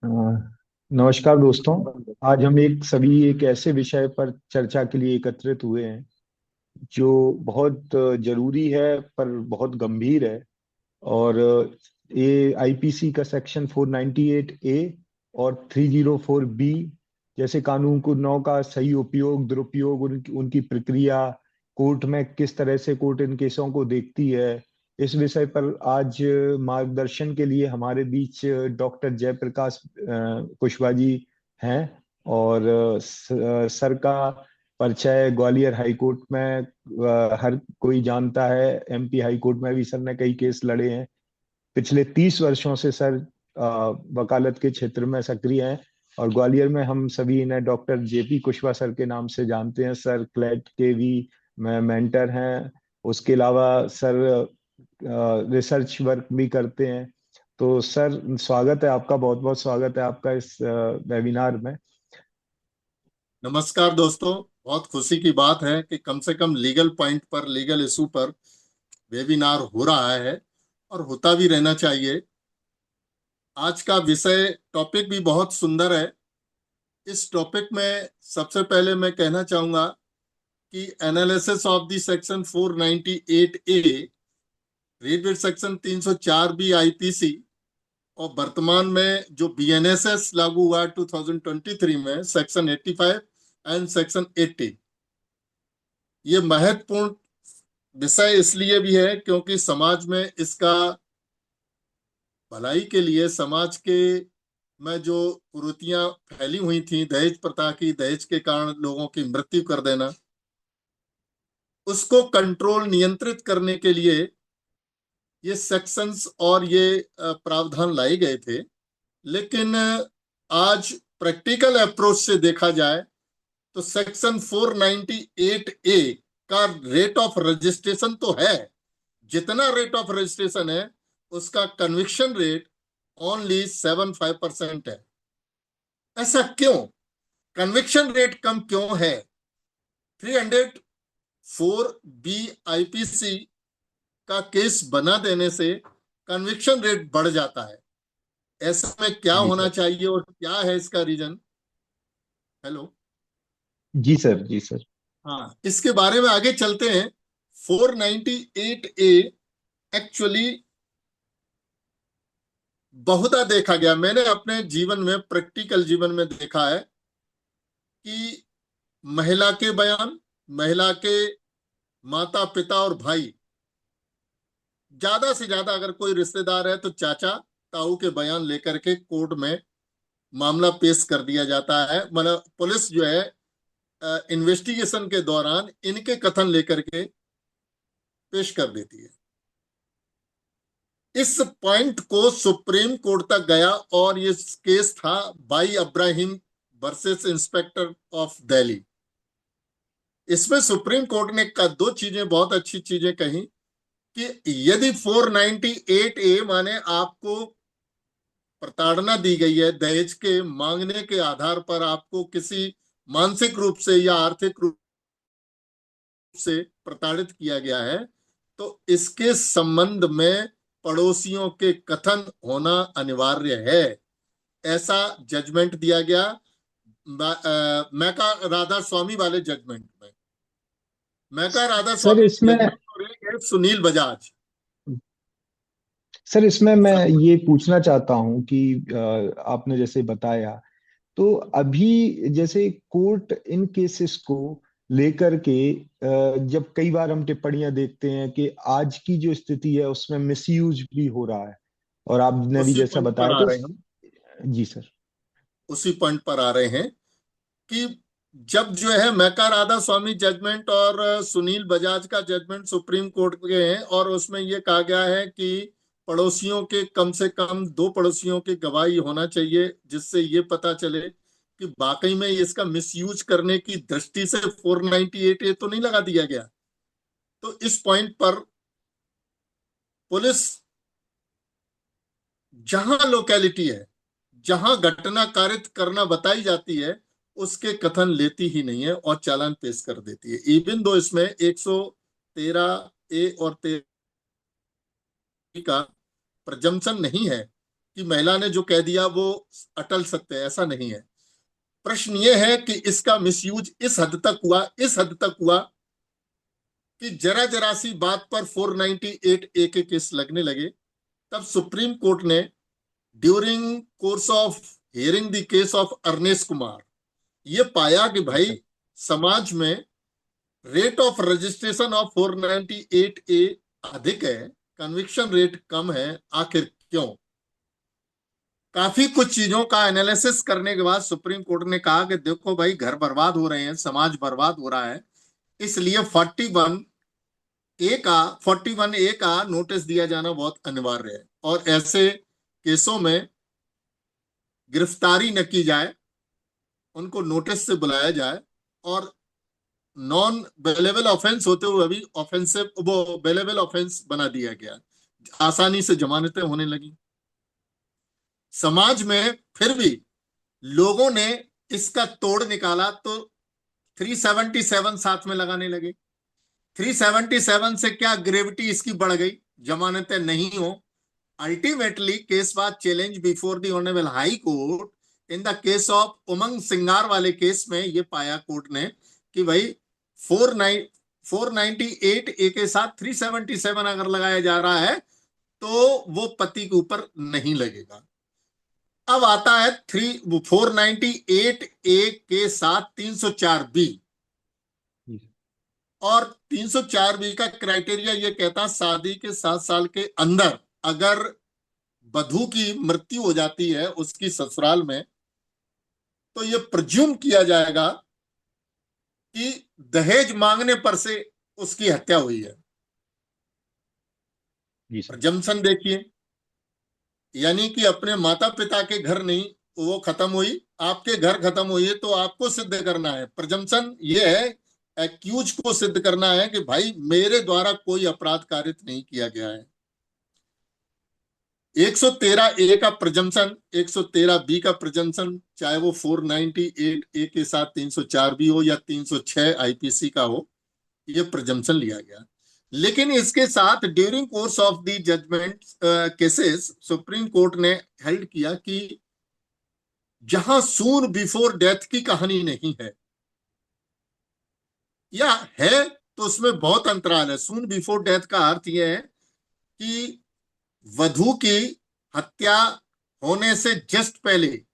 अ, नमस्कार दोस्तों। आज हम एक ऐसे विषय पर चर्चा के लिए एकत्रित हुए हैं जो बहुत जरूरी है पर बहुत गंभीर है। और ये आईपीसी का सेक्शन 498 ए और 304 बी जैसे कानून को नौ का सही उपयोग दुरुपयोग उनकी प्रक्रिया कोर्ट में किस तरह से कोर्ट इन केसों को देखती है। इस विषय पर आज मार्गदर्शन के लिए हमारे बीच डॉक्टर जयप्रकाश कुशवाहा जी हैं। और सर का परिचय ग्वालियर हाई कोर्ट में हर कोई जानता है। एमपी हाई कोर्ट में भी सर ने कई केस लड़े हैं। पिछले 30 वर्षों से सर वकालत के क्षेत्र में सक्रिय हैं। और ग्वालियर में हम सभी इन्हें डॉक्टर जेपी कुशवाहा सर के नाम से जानते हैं। सर क्लैट के भी मेंटर हैं। उसके अलावा सर रिसर्च वर्क भी करते हैं। तो सर स्वागत है आपका, बहुत बहुत स्वागत है आपका इस वेबिनार में। नमस्कार दोस्तों। बहुत खुशी की बात है कि कम से कम लीगल पॉइंट पर, लीगल इशू पर वेबिनार हो रहा है और होता भी रहना चाहिए। आज का विषय टॉपिक भी बहुत सुंदर है। इस टॉपिक में सबसे पहले मैं कहना चाहूंगा कि analysis of the section 498 A read with section 304 B IPC और वर्तमान में जो बीएनएसएस लागू हुआ 2023 में सेक्शन 85 एंड सेक्शन 80। ये महत्वपूर्ण विषय इसलिए भी है क्योंकि समाज में इसका भलाई के लिए, समाज के में जो कुरीतियां फैली हुई थी, दहेज प्रथा की, दहेज के कारण लोगों की मृत्यु कर देना, उसको कंट्रोल नियंत्रित करने के लिए ये सेक्शंस और ये प्रावधान लाए गए थे। लेकिन आज प्रैक्टिकल अप्रोच से देखा जाए तो सेक्शन 498 ए का रेट ऑफ रजिस्ट्रेशन तो है, जितना रेट ऑफ रजिस्ट्रेशन है उसका कन्विक्शन रेट ओनली 75% है। ऐसा क्यों? कन्विक्शन रेट कम क्यों है? 304 बी आईपीसी का केस बना देने से कन्विक्शन रेट बढ़ जाता है। ऐसा में क्या जी होना सर। चाहिए और क्या है इसका रीजन? हेलो। जी सर। जी सर। हाँ, इसके बारे में आगे चलते हैं। 498 ए एक्चुअली बहुधा देखा गया, मैंने अपने जीवन में, प्रैक्टिकल जीवन में देखा है कि महिला के बयान, महिला के माता पिता और भाई, ज्यादा से ज्यादा अगर कोई रिश्तेदार है तो चाचा ताऊ के बयान लेकर के कोर्ट में मामला पेश कर दिया जाता है। मतलब पुलिस जो है इन्वेस्टिगेशन के दौरान इनके कथन लेकर के पेश कर देती है। इस पॉइंट को सुप्रीम कोर्ट तक गया और ये केस था by Ibrahim versus inspector of Delhi. इसमें सुप्रीम कोर्ट ने दो चीजें, बहुत अच्छी चीजें कही कि यदि 498 ए माने आपको प्रताड़ना दी गई है, दहेज के मांगने के आधार पर आपको किसी मानसिक रूप से या आर्थिक रूप से प्रताड़ित किया गया है, तो इसके संबंध में पड़ोसियों के कथन होना अनिवार्य है। ऐसा जजमेंट दिया गया मैका राधा स्वामी वाले जजमेंट में। मैका राधा सर स्वामी इसमें जजमेंट और एक है सुनील बजाज। सर इसमें मैं ये पूछना चाहता हूँ कि आपने जैसे बताया, तो अभी जैसे कोर्ट इन केसेस को लेकर के जब कई बार हम टिप्पणियां देखते हैं कि आज की जो स्थिति है उसमें मिसयूज भी हो रहा है। और आपने भी उसी जैसा पॉइंट पर बताया आ तो रहे हैं हम। जी सर। उसी पॉइंट पर आ रहे हैं कि जब जो है मैका राधा स्वामी जजमेंट और सुनील बजाज का जजमेंट सुप्रीम कोर्ट के हैं और उसमें यह कहा गया है कि पड़ोसियों के कम से कम दो पड़ोसियों की गवाही होना चाहिए, जिससे ये पता चले कि वाकई में इसका मिसयूज करने की दृष्टि से 498 ए तो नहीं लगा दिया गया। तो इस पॉइंट पर पुलिस जहां लोकेलिटी है, जहां घटना कारित करना बताई जाती है, उसके कथन लेती ही नहीं है और चालान पेश कर देती है। इवन दो इसमें 113 ए और 13 का प्रजम्पशन नहीं है कि महिला ने जो कह दिया वो अटल सत्य है, ऐसा नहीं है। प्रश्न ये है कि इसका मिसयूज इस हद तक हुआ, इस हद तक हुआ कि जरा जरा सी बात पर 498 ए के केस लगने लगे। तब सुप्रीम कोर्ट ने during course of hearing the case of Arnesh Kumar ये पाया कि भाई अच्छा। समाज में रेट ऑफ रजिस्ट्रेशन ऑफ 498 ए अधिक है, कन्विक्शन रेट कम है। आखिर क्यों? काफी कुछ चीजों का एनालिसिस करने के बाद सुप्रीम कोर्ट ने कहा कि देखो भाई, घर बर्बाद हो रहे हैं, समाज बर्बाद हो रहा है, इसलिए 41 ए का नोटिस दिया जाना बहुत अनिवार्य है। और ऐसे केसों में गिरफ्तारी न की जाए, उनको नोटिस से बुलाया जाए, और नॉन बेलेबल ऑफेंस होते हुए अभी ऑफेंसिव वो बेलेबल ऑफेंस बना दिया गया। आसानी से जमानतें होने लगी। समाज में फिर भी लोगों ने इसका तोड़ निकाला तो 377 साथ में लगाने लगे। 377 से क्या ग्रेविटी इसकी बढ़ गई, जमानतें नहीं हो। Ultimately case was challenge before the honourable high court in the case of Umang Singhar वाले केस में ये पाया कोर्ट ने कि भाई 498 ए के साथ 377 अगर लगाया जा रहा है तो वो पति के ऊपर नहीं लगेगा। अब आता है 498 ए के साथ 304 बी, और 304 बी का क्राइटेरिया ये कहता शादी के 7 साल के अंदर अगर वधू की मृत्यु हो जाती है उसकी ससुराल में, तो ये प्रज्यूम किया जाएगा कि दहेज मांगने पर से उसकी हत्या हुई है। जी सर। प्रजम्पशन देखिए, यानी कि अपने माता पिता के घर नहीं वो खत्म हुई, आपके घर खत्म हुई है, तो आपको सिद्ध करना है। प्रजम्पशन ये है, एक्यूज को सिद्ध करना है कि भाई मेरे द्वारा कोई अपराध कारित नहीं किया गया है। 113 ए का प्रजम्पशन, 113 बी का प्रजम्पशन, चाहे वो 498 ए के साथ 304 बी हो या 306 आईपीसी का हो, ये प्रजम्पशन लिया गया। लेकिन इसके साथ during course of the judgement cases supreme court ने हेल्ड किया कि जहां सून बिफोर डेथ की कहानी नहीं है, या है तो उसमें बहुत अंतराल है। सून बिफोर डेथ का अर्थ यह है कि वधू की हत्या होने से जस्ट पहले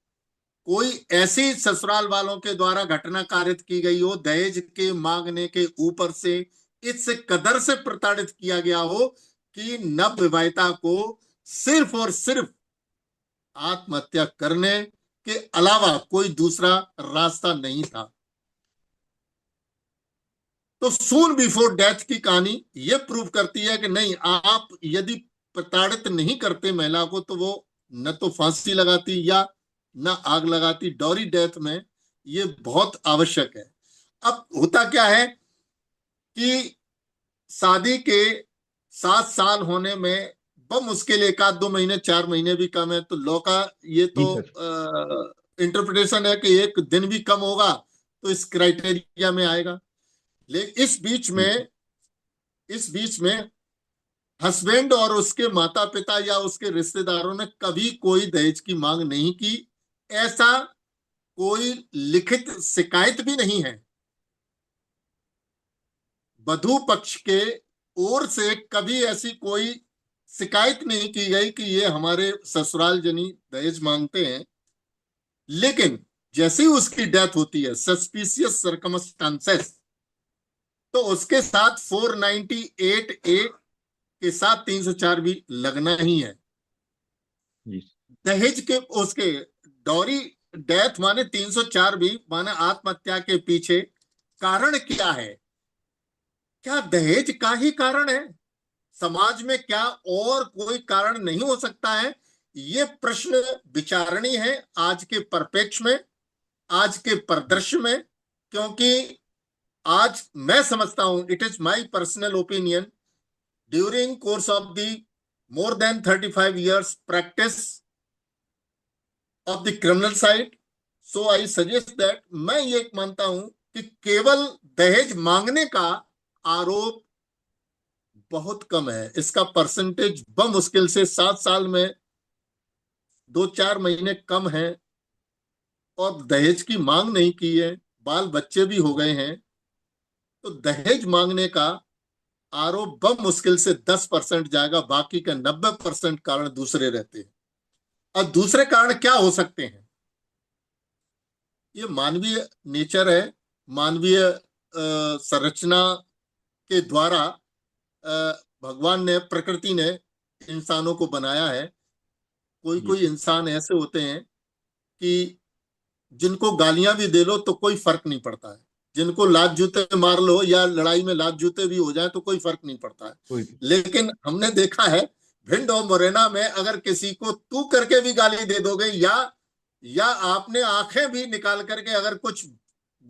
कोई ऐसी ससुराल वालों के द्वारा घटना कारित की गई हो, दहेज के मांगने के ऊपर से इस कदर से प्रताड़ित किया गया हो कि नव विवाहिता को सिर्फ और सिर्फ आत्महत्या करने के अलावा कोई दूसरा रास्ता नहीं था। तो सून बिफोर डेथ की कहानी यह प्रूव करती है कि नहीं, आप यदि प्रताड़ित नहीं करते महिला को तो वो न तो फांसी लगाती या न आग लगाती। डॉरी डेथ में ये बहुत आवश्यक है। अब होता क्या है कि शादी के 7 साल होने में बमुश्किल 1 आध 2 महीने 4 महीने भी कम है, तो लॉ का ये जी तो सर। इंटरप्रिटेशन है कि 1 दिन भी कम होगा तो इस क्राइटेरिया में आएगा। लेकिन जी सर। इस बीच में हस्बैंड और उसके माता पिता या उसके रिश्तेदारों ने कभी कोई दहेज की मांग नहीं की। ऐसा कोई लिखित शिकायत भी नहीं है। वधू पक्ष के ओर से कभी ऐसी कोई शिकायत नहीं की गई कि ये हमारे ससुराल जनी दहेज मांगते हैं। लेकिन जैसे ही उसकी डेथ होती है, सस्पिशियस सर्कमस्टांसेस, तो उसके साथ 498 ए के साथ 304 भी लगना ही है। जी। दहेज के उसके डॉरी डेथ माने 304 भी माने आत्महत्या के पीछे कारण क्या है? क्या दहेज का ही कारण है? समाज में क्या और कोई कारण नहीं हो सकता है? ये प्रश्न विचारणीय है आज के परिप्रेक्ष्य में, आज के परिदृश्य में। क्योंकि आज मैं समझता हूं, it is my personal opinion, during course of the more than 35 years practice of the criminal side, so I suggest that, मैं ये मानता हूं कि केवल दहेज मांगने का आरोप बहुत कम है। इसका परसेंटेज बमुश्किल से 7 साल में 2-4 महीने कम है और दहेज की मांग नहीं की है, बाल बच्चे भी हो गए हैं, तो दहेज मांगने का आरोप बमुश्किल से 10% जाएगा, बाकी का 90% कारण दूसरे रहते हैं। और दूसरे कारण क्या हो सकते हैं? ये मानवीय नेचर है, मानवीय संरचना के द्वारा भगवान ने, प्रकृति ने इंसानों को बनाया है। कोई जी कोई इंसान ऐसे होते हैं कि जिनको गालियां भी दे लो तो कोई फर्क नहीं पड़ता है, जिनको लात जूते मार लो या लड़ाई में लात जूते भी हो जाए तो कोई फर्क नहीं पड़ता है। कोई लेकिन हमने देखा है भिंड और मुरैना में अगर किसी को तू करके भी गाली दे दोगे या आपने आंखें भी निकाल करके अगर कुछ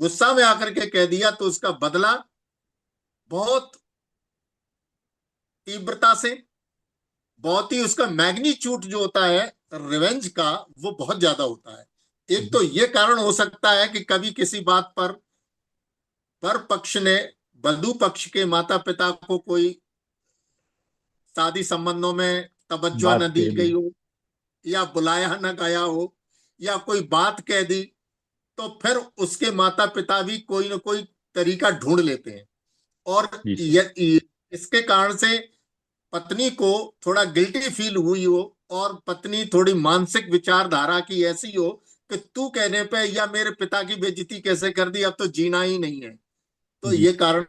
गुस्सा में आकर के कह दिया तो उसका बदला बहुत तीव्रता से, बहुत ही उसका मैग्नीट्यूड जो होता है रिवेंज का, वो बहुत ज्यादा होता है। एक तो ये कारण हो सकता है कि कभी किसी बात पर पक्ष ने बंधु पक्ष के माता पिता को कोई शादी संबंधों में तवज्जो बात न दी कह दी। गई हो, या बुलाया न गया हो, या कोई बात कह दी, तो फिर उसके माता पिता भी कोई ना कोई तरीका ढूंढ लेते हैं। और जी सर। इसके कारण से पत्नी को थोड़ा गिल्टी फील हुई हो, और पत्नी थोड़ी मानसिक विचारधारा की ऐसी हो कि तू कहने पे या मेरे पिता की बेइज्जती कैसे कर दी, अब तो जीना ही नहीं है। तो जी ये कारण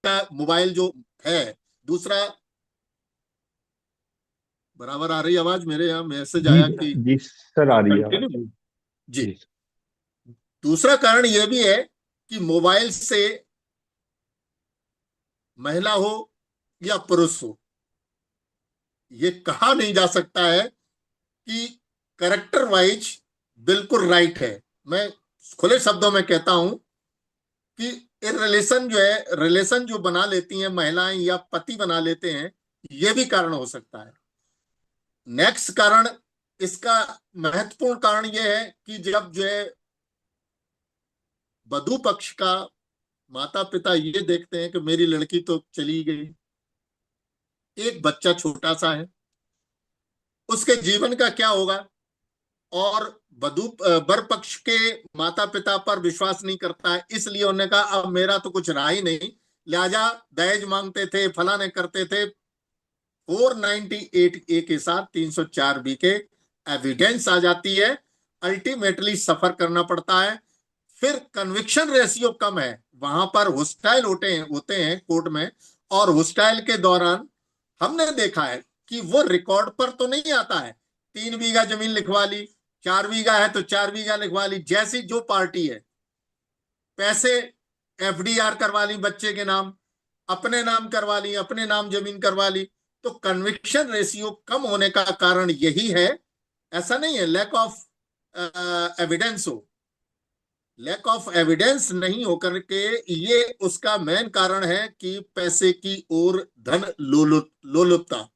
का मोबाइल जो है। दूसरा, बराबर आ रही आवाज? मेरे यहाँ मैसेज जी आया कि जी सर, आ रही है आवाज। कंटिन्यू। जी। जी सर। दूसरा कारण यह भी है कि मोबाइल से महिला हो या पुरुष हो, ये कहा नहीं जा सकता है कि करेक्टर वाइज बिल्कुल राइट है। मैं खुले शब्दों में कहता हूं कि रिलेशन जो है, रिलेशन जो बना लेती हैं महिलाएं या पति बना लेते हैं, ये भी कारण हो सकता है। नेक्स्ट कारण, इसका महत्वपूर्ण कारण यह है कि जब जो है वधु पक्ष का माता पिता ये देखते हैं कि मेरी लड़की तो चली गई, एक बच्चा छोटा सा है, उसके जीवन का क्या होगा? और वधु वर पक्ष के माता पिता पर विश्वास नहीं करता है, इसलिए उन्होंने कहा अब मेरा तो कुछ रहा ही नहीं, लिहाजा दहेज मांगते थे, फलाने करते थे। 498 ए के साथ 304 बी के एविडेंस आ जाती है, अल्टीमेटली सफर करना पड़ता है। फिर कन्विक्शन रेशियो कम है, वहां पर होस्टाइल होते हैं कोर्ट में, और होस्टाइल के दौरान हमने देखा है कि वो रिकॉर्ड पर तो नहीं आता है। 3 बीघा जमीन लिखवा ली, 4 बीघा है तो 4 बीघा लिखवा ली, जैसी जो पार्टी है, पैसे एफडीआर करवा ली बच्चे के नाम, अपने नाम करवा ली, अपने नाम जमीन करवा ली। तो कन्विक्शन रेशियो कम होने का कारण यही है। ऐसा नहीं है लैक ऑफ एविडेंस हो, लैक ऑफ एविडेंस नहीं होकर के ये उसका मेन कारण है कि पैसे की ओर धन लोलुपता।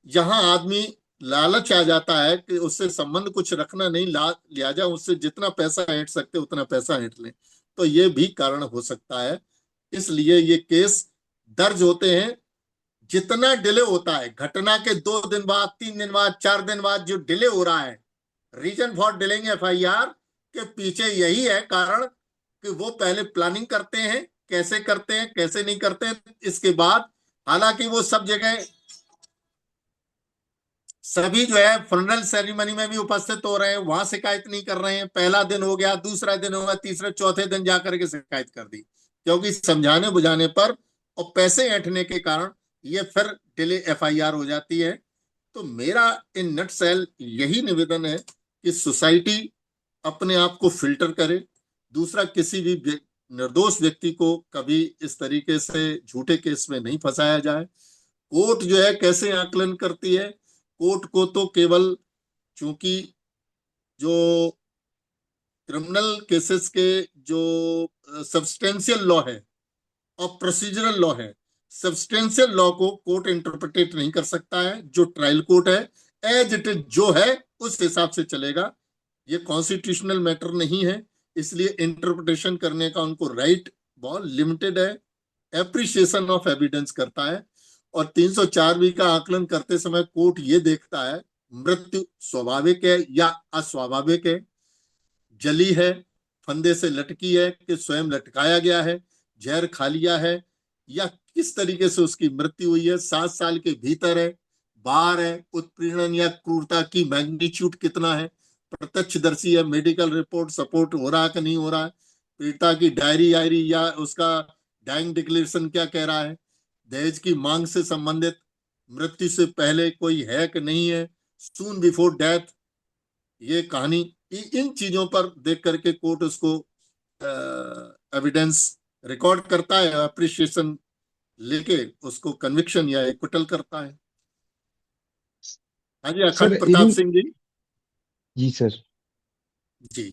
जहां आदमी लालच आ जाता है कि उससे संबंध कुछ रखना नहीं, लिहाजा उससे जितना पैसा ऐंठ सकते उतना पैसा ऐंठ लें, तो ये भी कारण हो सकता है। इसलिए ये केस दर्ज होते हैं। जितना डिले होता है, घटना के 2 दिन बाद, 3 दिन बाद, 4 दिन बाद जो डिले हो रहा है, रीजन फॉर डिलेइंग एफआईआर के पीछे यही है कारण कि वो पहले प्लानिंग करते हैं, कैसे करते हैं कैसे नहीं करते हैं, इसके बाद हालांकि वो सब जगह सभी जो है फनरल सेरेमनी में भी उपस्थित हो रहे हैं, वहां शिकायत नहीं कर रहे हैं। पहला दिन हो गया, दूसरा दिन हो गया, तीसरे चौथे दिन जाकर के शिकायत कर दी, क्योंकि समझाने बुझाने पर और पैसे ऐंठने के कारण ये फिर डिले एफआईआर हो जाती है। तो मेरा इन नटसेल यही निवेदन है कि सोसाइटी अपने आप को फिल्टर करे। दूसरा, किसी भी निर्दोष व्यक्ति को कभी इस तरीके से झूठे केस में नहीं फंसाया जाए। कोर्ट जो है कैसे आकलन करती है, कोर्ट को तो केवल, चूंकि जो क्रिमिनल केसेस के जो सब्सटेंशियल लॉ है और प्रोसीजरल लॉ है, सब्सटेंशियल लॉ को कोर्ट इंटरप्रिटेट नहीं कर सकता है। जो ट्रायल कोर्ट है एज इट इज जो है उस हिसाब से चलेगा, ये कॉन्स्टिट्यूशनल मैटर नहीं है, इसलिए इंटरप्रिटेशन करने का उनको राइट बहुत लिमिटेड है। एप्रिशिएशन ऑफ एविडेंस करता है। और 304 का आकलन करते समय कोर्ट ये देखता है मृत्यु स्वाभाविक है या अस्वाभाविक है, जली है, फंदे से लटकी है कि स्वयं लटकाया गया है, जहर खा लिया है, या किस तरीके से उसकी मृत्यु हुई है, 7 साल के भीतर है, बाहर है, उत्पीड़न या क्रूरता की मैग्नीट्यूड कितना है, प्रत्यक्षदर्शी है, मेडिकल रिपोर्ट सपोर्ट हो रहा है कि नहीं हो रहा है, पीड़िता की डायरी आयरी या उसका डाइंग डिक्लेरेशन क्या कह रहा है, दहेज की मांग से संबंधित मृत्यु से पहले कोई है कि नहीं है, सून बिफोर डेथ, ये कहानी, इन चीजों पर देख करके कोर्ट उसको एविडेंस रिकॉर्ड करता है, अप्रिशिएशन लेके उसको कन्विक्शन या एक्विटल करता है। हाँ जी, सर अखंड प्रताप इन सिंह जी। जी सर। जी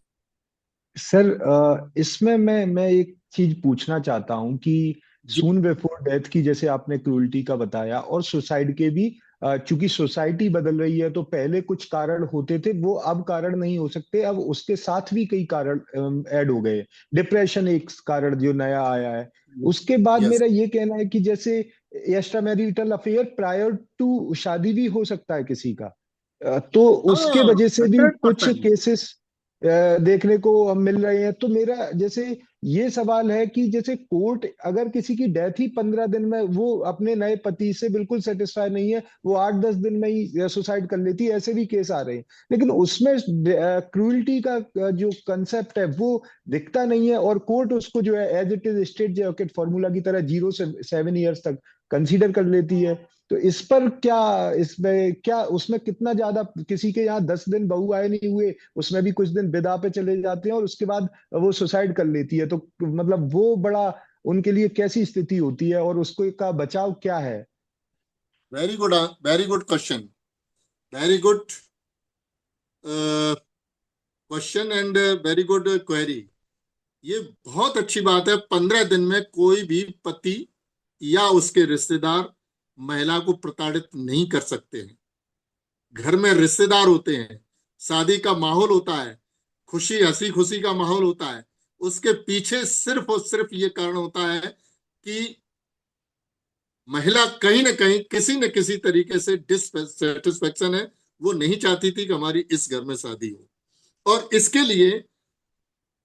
सर इसमें मैं एक चीज पूछना चाहता हूं कि जी। सून बिफोर डेथ की जैसे आपने क्रूरटी का बताया और सुसाइड के भी, चूंकि सोसाइटी बदल रही है तो पहले कुछ कारण होते थे वो अब कारण नहीं हो सकते, अब उसके साथ भी कई कारण ऐड हो गए। डिप्रेशन एक कारण जो नया आया है। उसके बाद यस। मेरा ये कहना है कि जैसे extramarital affair prior to शादी भी हो सकता है किसी का, तो उसके हाँ, वजह से भी कुछ 100%। केसेस देखने को हम मिल रहे हैं। तो मेरा जैसे ये सवाल है कि जैसे कोर्ट अगर किसी की डेथ ही 15 दिन में, वो अपने नए पति से बिल्कुल सेटिस्फाई नहीं है, वो 8-10 दिन में ही सुसाइड कर लेती है, ऐसे भी केस आ रहे हैं। लेकिन उसमें क्रूरटी का जो कंसेप्ट है वो दिखता नहीं है, और कोर्ट उसको जो है as it is straitjacket formula की तरह 0 से 7 ईयर्स तक कंसीडर कर लेती है। तो इस पर क्या, इसमें क्या, उसमें कितना ज्यादा, किसी के यहाँ 10 दिन बहू आए नहीं हुए उसमें भी कुछ दिन बिदा पे चले जाते हैं और उसके बाद वो सुसाइड कर लेती है, तो मतलब वो बड़ा उनके लिए कैसी स्थिति होती है और उसको का बचाव क्या है? Very good, very good question, very good question and very good query. ये बहुत अच्छी बात है। 15 दिन में कोई भी पति या उसके रिश्तेदार महिला को प्रताड़ित नहीं कर सकते हैं। घर में रिश्तेदार होते हैं, शादी का माहौल होता है, खुशी हंसी खुशी का माहौल होता है, उसके पीछे सिर्फ और सिर्फ ये कारण होता है कि महिला कहीं ना कहीं किसी न किसी तरीके से डिससेटिस्फेक्शन है, वो नहीं चाहती थी कि हमारी इस घर में शादी हो। और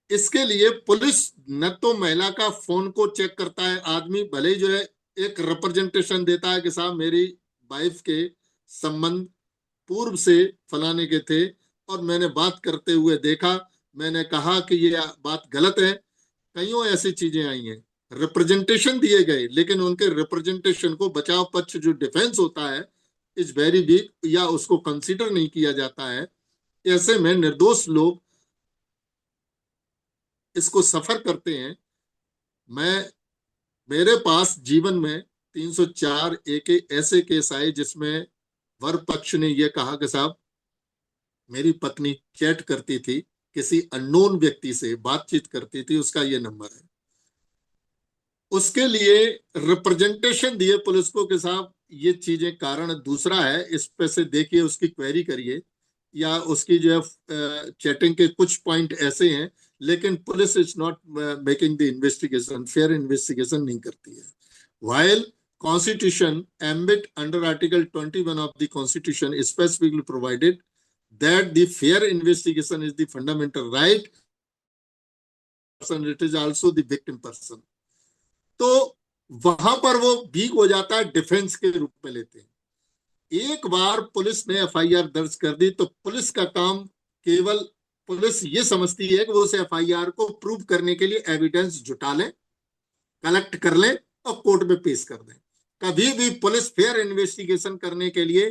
इसके लिए पुलिस न तो महिला का फोन को चेक करता है, आदमी भले ही जो है एक रिप्रेजेंटेशन देता है कि साहब मेरी वाइफ के संबंध पूर्व से फलाने के थे और मैंने बात करते हुए देखा, मैंने कहा कि ये बात गलत है, कईयों ऐसी चीजें आई हैं, रिप्रेजेंटेशन दिए गए, लेकिन उनके रिप्रेजेंटेशन को बचाव पक्ष जो डिफेंस होता है इज वेरी वीक या उसको कंसीडर नहीं किया जाता है। ऐसे में निर्दोष लोग इसको सफर करते हैं। मैं मेरे पास जीवन में 304 एक ऐसे केस आए जिसमें वर पक्ष ने यह कहा कि साहब मेरी पत्नी चैट करती थी, किसी अननोन व्यक्ति से बातचीत करती थी, उसका ये नंबर है। उसके लिए रिप्रेजेंटेशन दिए पुलिस को कि साहब ये चीजें कारण दूसरा है, इस पे से देखिए, उसकी क्वेरी करिए, या उसकी जो है चैटिंग के कुछ पॉइंट ऐसे हैं, लेकिन police is not making the investigation, fair investigation नहीं करती है। While constitution ambit under article 21 of the constitution specifically provided that the fair investigation is the fundamental right, it is also the victim person. तो वहां पर वो week हो जाता है, डिफेंस के रूप में लेते हैं। एक बार पुलिस ने एफआईआर दर्ज कर दी तो पुलिस का काम केवल, पुलिस ये समझती है कि वो उस एफआईआर को प्रूव करने के लिए एविडेंस जुटा लें, कलेक्ट कर लें और कोर्ट में पेश कर दें। कभी भी पुलिस फेयर इन्वेस्टिगेशन करने के लिए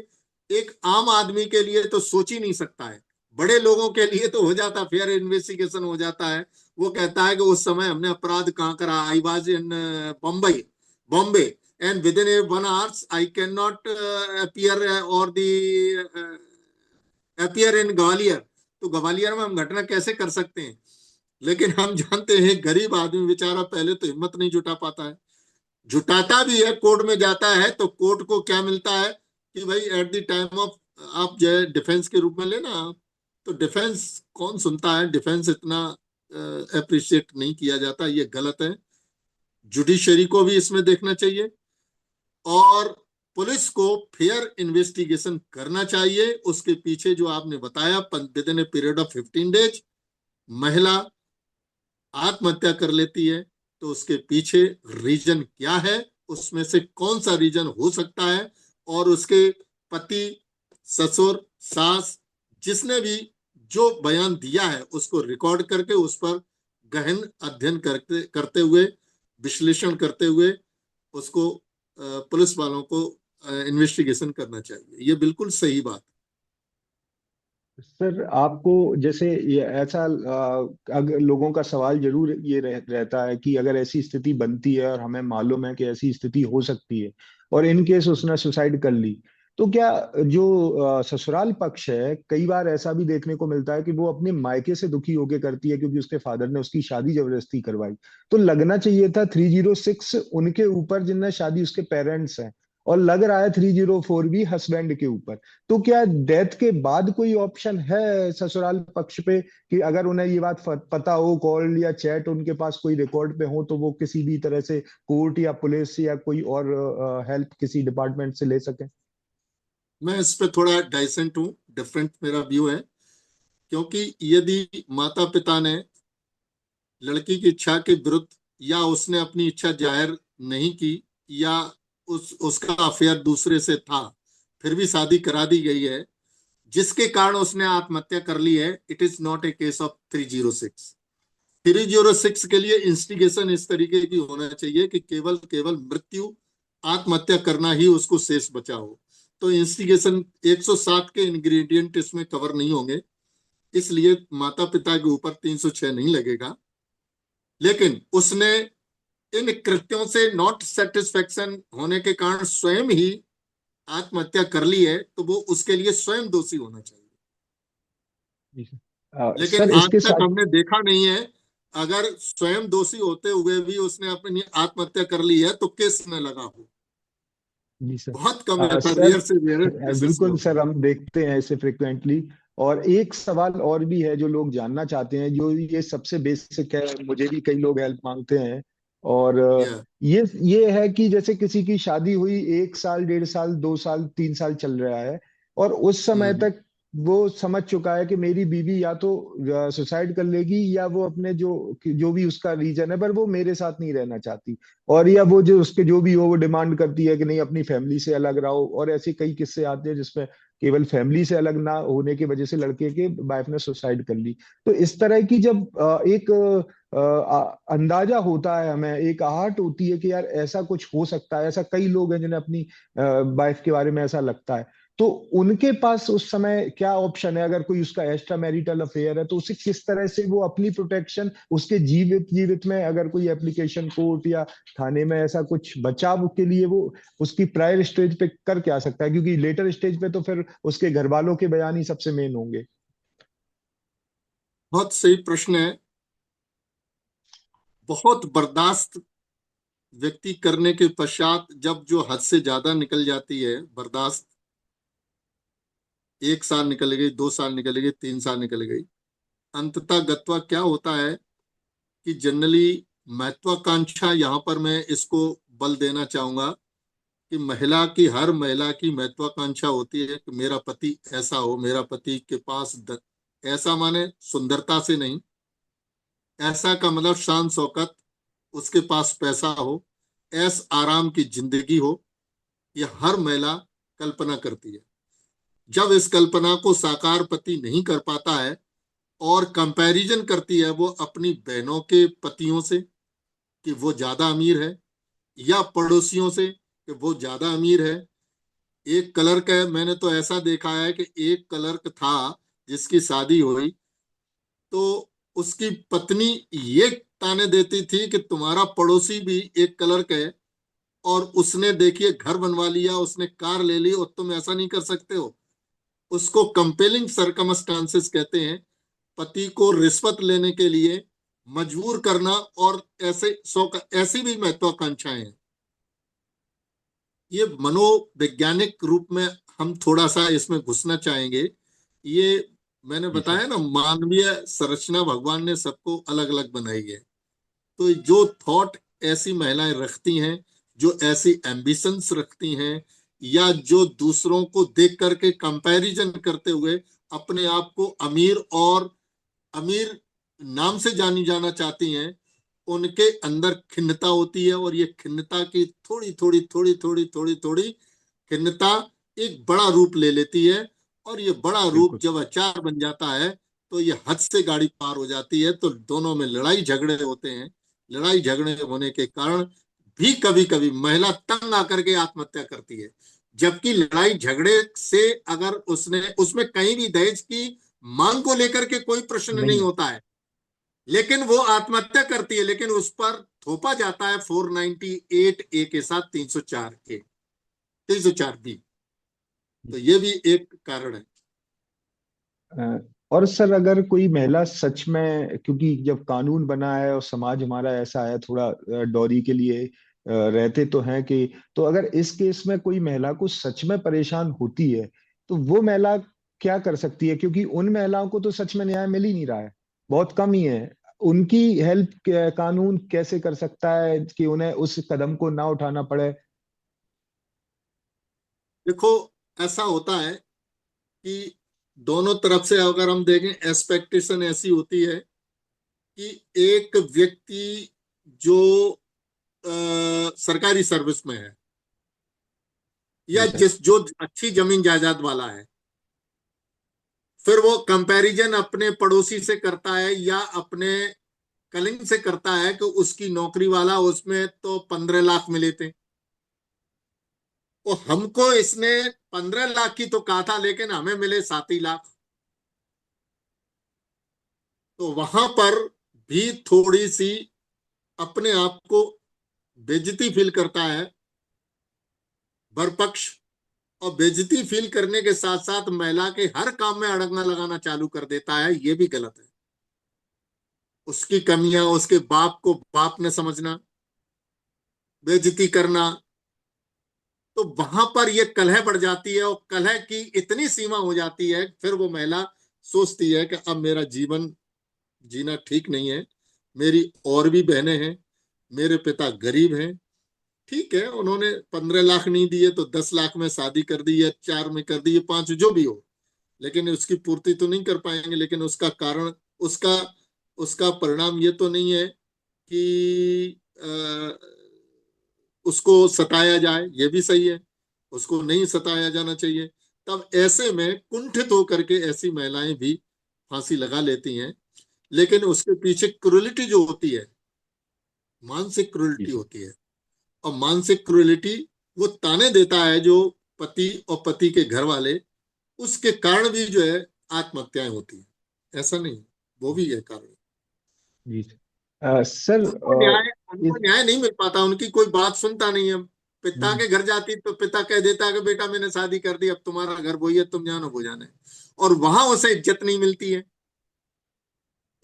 एक आम आदमी के लिए तो सोच ही नहीं सकता है, बड़े लोगों के लिए तो हो जाता, फेयर इन्वेस्टिगेशन हो जाता है। वो कहता है कि उस समय हमने अपराध कहाँ करा, I was in Bombay, Bombay, and with in 1 hours I can not appear और दी अपीयर इन ग्वालियर। तो ग्वालियर में हम घटना कैसे कर सकते हैं? लेकिन हम जानते हैं गरीब आदमी बेचारा पहले तो हिम्मत नहीं जुटा पाता है, जुटाता भी है, कोर्ट में जाता है तो कोर्ट को क्या मिलता है कि भाई एट द टाइम ऑफ आप जो है डिफेंस के रूप में लेना आप। तो डिफेंस कौन सुनता है? डिफेंस इतना अप्रिशिएट नहीं किया जाता, ये गलत है। जुडिशरी को भी इसमें देखना चाहिए। और पुलिस को फेयर इन्वेस्टिगेशन करना चाहिए। उसके पीछे जो आपने बताया, with in a period of 15 days महिला आत्महत्या कर लेती है, तो उसके पीछे रीजन क्या है, उसमें से कौन सा रीजन हो सकता है, और उसके पति, ससुर, सास, जिसने भी जो बयान दिया है उसको रिकॉर्ड करके उस पर गहन अध्ययन करते करते हुए, विश्लेषण करते हुए उसको पुलिस वालों को इन्वेस्टिगेशन करना चाहिए। ये बिल्कुल सही बात। सर आपको जैसे ये ऐसा अगर लोगों का सवाल जरूर ये रहता है कि अगर ऐसी स्थिति बनती है और हमें मालूम है कि ऐसी स्थिति हो सकती है और इन केस उसने सुसाइड कर ली, तो क्या जो ससुराल पक्ष है, कई बार ऐसा भी देखने को मिलता है कि वो अपने मायके से दुखी होके करती है क्योंकि उसके फादर ने उसकी शादी जबरदस्ती करवाई। तो लगना चाहिए था 306 उनके ऊपर जिनने शादी, उसके पेरेंट्स हैं, और लग रहा है 304 भी हस्बैंड के ऊपर। तो क्या डेथ के बाद कोई ऑप्शन है ससुराल पक्ष पे कि अगर उन्हें ये बात पता हो, कॉल या चैट उनके पास कोई रिकॉर्ड पे हो, तो वो किसी भी तरह से कोर्ट या पुलिस या कोई और हेल्प किसी डिपार्टमेंट से ले सके? मैं इस पे थोड़ा डाइसेंट हूँ, डिफरेंट मेरा व्यू है। क्योंकि यदि माता पिता ने लड़की की इच्छा के विरुद्ध, या उसने अपनी इच्छा जाहिर नहीं की, या उसका अफेयर दूसरे से था, फिर भी शादी करा दी गई है, जिसके कारण उसने आत्महत्या कर ली है, it is not a case of 306। 306 के लिए इंस्टिगेशन इस तरीके की होना चाहिए कि केवल केवल मृत्यु, आत्महत्या करना ही उसको शेष बचा हो। तो इंस्टिगेशन 107 के इंग्रेडिएंट इसमें कवर नहीं होंगे, इसलिए माता पिता के ऊपर 306 नहीं लगेगा। लेकिन उसने इन कृत्यों से नॉट सेटिस्फेक्शन होने के कारण स्वयं ही आत्महत्या कर ली है, तो वो उसके लिए स्वयं दोषी होना चाहिए। जी लेकिन सर, आज इसके तक साथ। हमने देखा नहीं है, अगर स्वयं दोषी होते हुए भी उसने अपनी आत्महत्या कर ली है तो केस न लगा हो। जी सर। बहुत कम, ऐसा सर रेयर से रेयर केसेस में बिल्कुल होता सर, है। हम देखते हैं इसे फ्रिक्वेंटली। और एक सवाल और भी है जो लोग जानना चाहते हैं, जो ये सबसे बेसिक है, मुझे भी कई लोग हेल्प मांगते हैं। और या ये है कि जैसे किसी की शादी हुई, 1 साल, 1.5 साल, 2 साल, 3 साल चल रहा है, और उस समय हम्म तक वो समझ चुका है कि मेरी बीवी या तो सुसाइड कर लेगी, या वो अपने जो जो भी उसका रीजन है, पर वो मेरे साथ नहीं रहना चाहती, और या वो जो उसके जो भी हो वो डिमांड करती है कि नहीं, अपनी फैमिली से अलग रहो। और ऐसे कई किस्से आते हैं जिसमें केवल फैमिली से अलग ना होने की वजह से लड़के के वाइफ ने सुसाइड कर ली। तो इस तरह की जब एक अंदाजा होता है, हमें एक आहट होती है कि यार ऐसा कुछ हो सकता है, ऐसा कई लोग हैं जिन्हें अपनी वाइफ के बारे में ऐसा लगता है, तो उनके पास उस समय क्या ऑप्शन है? अगर कोई उसका एक्स्ट्रा मैरिटल अफेयर है, तो उसे किस तरह से वो अपनी प्रोटेक्शन, उसके जीवित जीवित में अगर कोई एप्लीकेशन कोर्ट या थाने में ऐसा कुछ बचाव के लिए वो उसकी प्रायर स्टेज पे कर क्या सकता है? क्योंकि लेटर स्टेज पे तो फिर उसके घर वालों के बयान ही सबसे मेन होंगे। बहुत सही प्रश्न है। बहुत बर्दाश्त व्यक्ति करने के पश्चात जब जो हद से ज्यादा निकल जाती है बर्दाश्त, 1 साल निकल गई, 2 साल निकल गई, 3 साल निकल गई, अंततः गत्वा क्या होता है कि जनरली महत्वाकांक्षा, यहाँ पर मैं इसको बल देना चाहूंगा कि महिला की, हर महिला की महत्वाकांक्षा होती है कि मेरा पति ऐसा हो, मेरा पति के पास ऐसा माने सुंदरता से नहीं, ऐसा का मतलब शान शौकत, उसके पास पैसा हो, ऐस आराम की जिंदगी हो, ये हर महिला कल्पना करती है। जब इस कल्पना को साकार पति नहीं कर पाता है, और कंपैरिजन करती है वो अपनी बहनों के पतियों से कि वो ज्यादा अमीर है, या पड़ोसियों से कि वो ज्यादा अमीर है। एक क्लर्क है, मैंने तो ऐसा देखा है कि एक क्लर्क था जिसकी शादी हुई, तो उसकी पत्नी ये ताने देती थी कि तुम्हारा पड़ोसी भी एक क्लर्क है, और उसने देखिए घर बनवा लिया, उसने कार ले ली, और तुम ऐसा नहीं कर सकते हो। उसको कंपेलिंग सरकमस्टांसेस कहते हैं, पति को रिश्वत लेने के लिए मजबूर करना। और ऐसे ऐसी भी महत्वाकांक्षाएं हैं। ये मनोवैज्ञानिक रूप में हम थोड़ा सा इसमें घुसना चाहेंगे। ये मैंने जी सर। बताया ना, मानवीय संरचना भगवान ने सबको अलग अलग बनाई है। तो जो थॉट ऐसी महिलाएं रखती हैं, जो ऐसी एम्बिशंस रखती हैं, या जो दूसरों को देख करके कंपैरिजन करते हुए अपने आप को अमीर नाम से जानी जाना चाहती हैं, उनके अंदर खिन्नता होती है। और ये खिन्नता की थोड़ी थोड़ी थोड़ी थोड़ी थोड़ी थोड़ी खिन्नता एक बड़ा रूप ले लेती है। और ये बड़ा रूप बिल्कुल। जब अचार बन जाता है तो ये हद से गाड़ी पार हो जाती है। तो दोनों में लड़ाई झगड़े होते हैं। लड़ाई झगड़े होने के कारण भी कभी कभी महिला तंग आकर के आत्महत्या करती है। जबकि लड़ाई झगड़े से अगर उसने उसमें कहीं भी दहेज की मांग को लेकर के कोई प्रश्न नहीं नहीं। होता है, लेकिन वो आत्महत्या करती है। लेकिन उस पर थोपा जाता है 498 ए के साथ 304 ए, 304 बी। तो ये भी एक कारण है। अ, और सर अगर कोई महिला सच में, क्योंकि जब कानून बना है और समाज हमारा ऐसा है थोड़ा डॉरी के लिए रहते तो हैं कि, तो अगर इस केस में कोई महिला को सच में परेशान होती है तो वो महिला क्या कर सकती है? क्योंकि उन महिलाओं को तो सच में न्याय मिल ही नहीं रहा है, बहुत कम ही है। उनकी हेल्प कानून कैसे कर सकता है कि उन्हें उस कदम को ना उठाना पड़े? देखो, ऐसा होता है कि दोनों तरफ से अगर हम देखें, एक्सपेक्टेशन ऐसी होती है कि एक व्यक्ति जो सरकारी सर्विस में है या जी सर। जो अच्छी जमीन जायदाद वाला है, फिर वो कंपैरिजन अपने पड़ोसी से करता है या अपने कलिंग से करता है कि उसकी नौकरी वाला, उसमें तो 15 लाख मिले थे, तो हमको इसने 15 लाख की तो कहा था लेकिन हमें मिले 7 ही लाख। तो वहां पर भी थोड़ी सी अपने आप को बेइज्जती फील करता है बरपक्ष। और बेइज्जती फील करने के साथ साथ महिला के हर काम में अड़ंगा लगाना चालू कर देता है। ये भी गलत है। उसकी कमियां उसके बाप को बाप ने समझना, बेइज्जती करना, तो वहां पर ये कलह बढ़ जाती है। और कलह की इतनी सीमा हो जाती है, फिर वो महिला सोचती है कि अब मेरा जीवन जीना ठीक नहीं है। मेरी और भी बहनें हैं, मेरे पिता गरीब हैं, ठीक है उन्होंने 15 लाख नहीं दिए तो 10 लाख में शादी कर दी, या 4 में कर दी, या 5, जो भी हो, लेकिन उसकी पूर्ति तो नहीं कर पाएंगे। लेकिन उसका कारण, उसका उसका परिणाम ये तो नहीं है कि उसको सताया जाए। ये भी सही है, उसको नहीं सताया जाना चाहिए। तब ऐसे में कुंठित होकर के ऐसी महिलाएं भी फांसी लगा लेती हैं। लेकिन उसके पीछे क्रूरलिटी जो होती है, मानसिक जी क्रूरलिटी सर। होती है। और मानसिक क्रूरलिटी वो ताने देता है जो पति और पति के घर वाले, उसके कारण भी जो है आत्महत्याएं होती है। ऐसा नहीं, वो भी है कारण। जी सर। सर उनको न्याय उनको इस न्याय नहीं मिल पाता, उनकी कोई बात सुनता नहीं है। पिता हम्म, के घर जाती तो पिता कह देता है कि बेटा मैंने शादी कर दी, अब तुम्हारा घर वही है, तुम जानो वो जाने। और वहां उसे इज्जत नहीं मिलती है।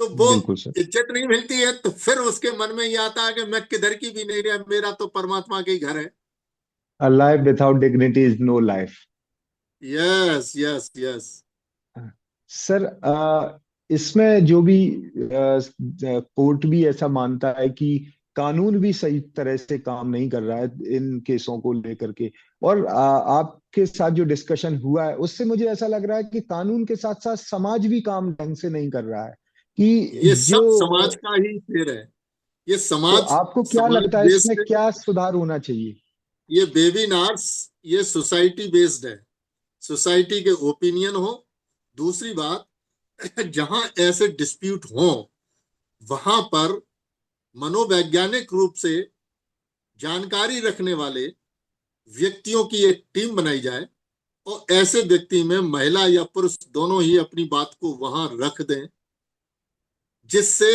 तो वो बिल्कुल सर। इज्जत नहीं मिलती है तो फिर उसके मन में ये आता है कि मैं किधर की भी नहीं रहा, मेरा तो परमात्मा के ही घर है। A life without dignity is no life. Yes yes yes. Sir इसमें जो भी कोर्ट भी ऐसा मानता है कि कानून भी सही तरह से काम नहीं कर रहा है इन केसों को लेकर के। और आपके साथ जो डिस्कशन हुआ है उससे मुझे ऐसा लग रहा है कि कानून के साथ साथ समाज भी काम ढंग से नहीं कर रहा है कि ये जो सब समाज का ही फेर है। ये तो समाज आपको क्या समाज लगता है इसमें बेस्ड, क्या सुधार होना चाहिए? ये वेबिनार्स, ये सोसाइटी बेस्ड है। सोसाइटी के ओपिनियन हो। दूसरी बात, जहां ऐसे डिस्प्यूट हो वहां पर मनोवैज्ञानिक रूप से जानकारी रखने वाले व्यक्तियों की एक टीम बनाई जाए। और ऐसे व्यक्ति में महिला या पुरुष दोनों ही अपनी बात को वहां रख दें, जिससे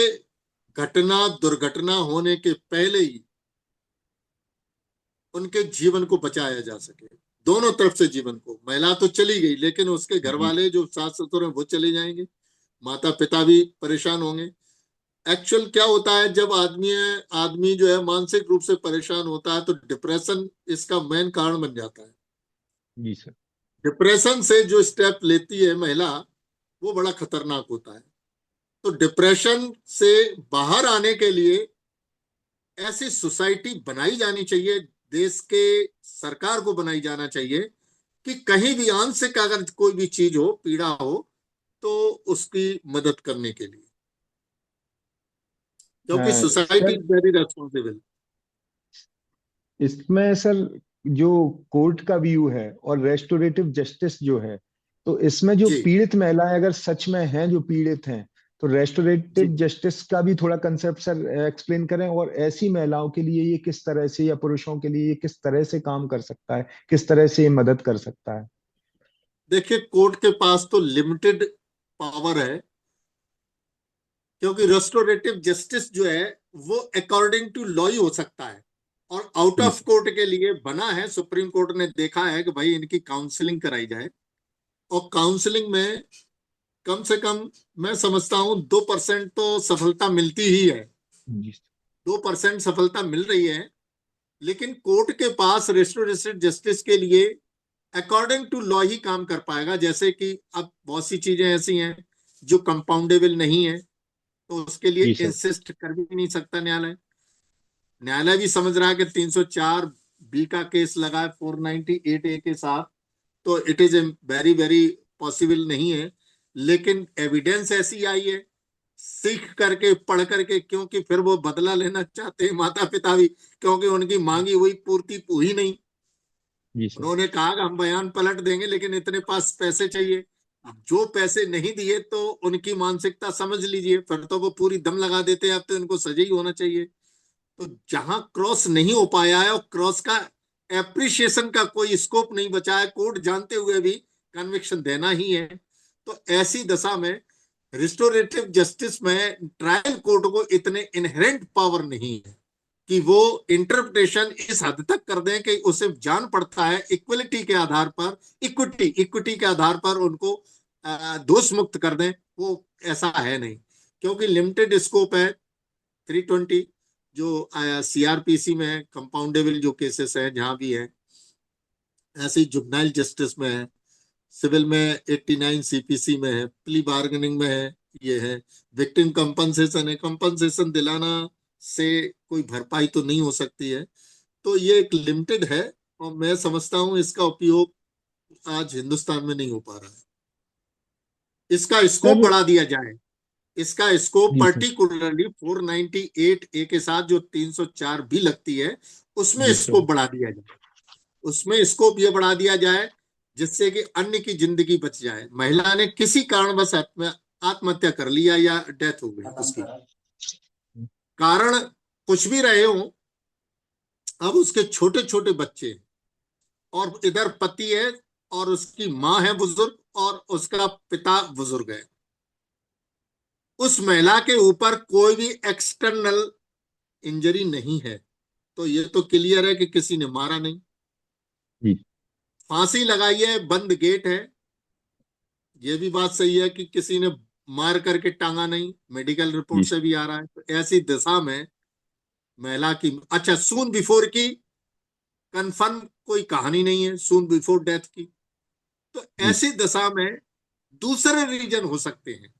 घटना दुर्घटना होने के पहले ही उनके जीवन को बचाया जा सके। दोनों तरफ से जीवन को। महिला तो चली गई लेकिन उसके घर जी वाले जो सास ससुर हैं वो चले जाएंगे, माता पिता भी परेशान होंगे। एक्चुअल क्या होता है, जब आदमी जो है मानसिक रूप से परेशान होता है तो डिप्रेशन इसका मेन कारण बन जाता है। जी सर। डिप्रेशन से जो स्टेप लेती है महिला, वो बड़ा खतरनाक होता है। तो डिप्रेशन से बाहर आने के लिए ऐसी सोसाइटी बनाई जानी चाहिए। देश के सरकार को बनाई जाना चाहिए कि कहीं भी आंशिक अगर कोई भी चीज हो, पीड़ा हो, तो उसकी मदद करने के लिए, क्योंकि society sir, is very responsible. इसमें सर जो कोर्ट का व्यू है और रेस्टोरेटिव जस्टिस जो है, तो इसमें जो जी पीड़ित महिलाएं अगर सच में हैं, जो पीड़ित हैं, तो जी। रेस्टोरेटिव जस्टिस का भी थोड़ा कंसेप्ट सर एक्सप्लेन करें। और ऐसी महिलाओं के लिए ये किस तरह से, या पुरुषों के लिए ये किस तरह से काम कर सकता है, किस तरह से ये मदद कर सकता है? देखिए, कोर्ट के पास तो लिमिटेड पावर है, क्योंकि रेस्टोरेटिव जस्टिस जो है वो अकॉर्डिंग टू लॉ ही हो सकता है, और आउट जी ऑफ सर। कोर्ट के लिए बना है। सुप्रीम कोर्ट ने देखा है कि भाई इनकी काउंसलिंग कराई जाए, और काउंसलिंग में कम से कम मैं समझता हूं 2% तो सफलता मिलती ही है। जी 2% सफलता मिल रही है, लेकिन कोर्ट के पास रेस्टोरेटिव जस्टिस के लिए अकॉर्डिंग टू लॉ ही काम कर पाएगा। जैसे कि अब बहुत सी चीजें ऐसी हैं जो कंपाउंडेबल नहीं है, तो उसके लिए जी सर। इंसिस्ट कर भी नहीं सकता न्यायालय। न्यायालय भी समझ रहा है कि 304 बी का केस लगा है 498 ए के साथ, तो it is a very very possible नहीं है। लेकिन एविडेंस ऐसी आई है, सीख करके पढ़ करके, क्योंकि फिर वो बदला लेना चाहते हैं माता पिता भी, क्योंकि उनकी मांगी हुई पूर्ति हुई नहीं। जी सर। उन्होंने कहा कि हम बयान पलट देंगे, लेकिन इतने पास पैसे चाहिए। अब जो पैसे नहीं दिए, तो उनकी मानसिकता समझ लीजिए, फिर तो वो पूरी दम लगा देते हैं, अब तो इनको सजा ही होना चाहिए। तो जहां क्रॉस नहीं हो पाया है, और क्रॉस का एप्रिशिएशन का कोई स्कोप नहीं बचा है, कोर्ट जानते हुए भी कन्विक्शन देना ही है, तो ऐसी दशा में रिस्टोरेटिव जस्टिस में ट्रायल कोर्ट को इतने इनहेरेंट पावर नहीं है कि वो इंटरप्रिटेशन इस हद तक कर दें कि उसे जान पड़ता है इक्वलिटी के आधार पर, इक्विटी इक्विटी के आधार पर उनको दोष मुक्त कर दें। वो ऐसा है नहीं, क्योंकि लिमिटेड स्कोप है। 320 जो सीआरपीसी में है, कंपाउंडेबल जो केसेस हैं जहां भी है, ऐसे ही जुगनाइल जस्टिस में है, सिविल में 89 सीपीसी में है, प्ली बार्गेनिंग में है, ये है। विक्टिम कंपनसेशन है, कंपनसेशन दिलाना से कोई भरपाई तो नहीं हो सकती है, तो ये एक लिमिटेड है। और मैं समझता हूं इसका उपयोग आज हिंदुस्तान में नहीं हो पा रहा है। इसका स्कोप सर। बढ़ा दिया जाए, इसका स्कोप जी सर। पर्टिकुलरली 498 ए के साथ जो 304 भी लगती है, उसमें जी सर। स्कोप बढ़ा दिया जाए। उसमें स्कोप ये बढ़ा दिया जाए जिससे कि अन्य की जिंदगी बच जाए। महिला ने किसी कारणवश आत्महत्या कर लिया या डेथ हो गई उसकी, कारण कुछ भी रहे हो, अब उसके छोटे छोटे बच्चे, और इधर पति है, और उसकी माँ है बुजुर्ग, और उसका पिता बुजुर्ग है। उस महिला के ऊपर कोई भी एक्सटर्नल इंजरी नहीं है, तो ये तो क्लियर है कि किसी ने मारा नहीं। जी फांसी लगाई है, बंद गेट है, ये भी बात सही है कि किसी ने मार करके टांगा नहीं, मेडिकल जी रिपोर्ट से भी आ रहा है। तो ऐसी दशा में महिला की, अच्छा, सून बिफोर की कंफर्म कोई कहानी नहीं है, सून बिफोर डेथ की, तो जी ऐसी दशा में दूसरे रीजन हो सकते हैं।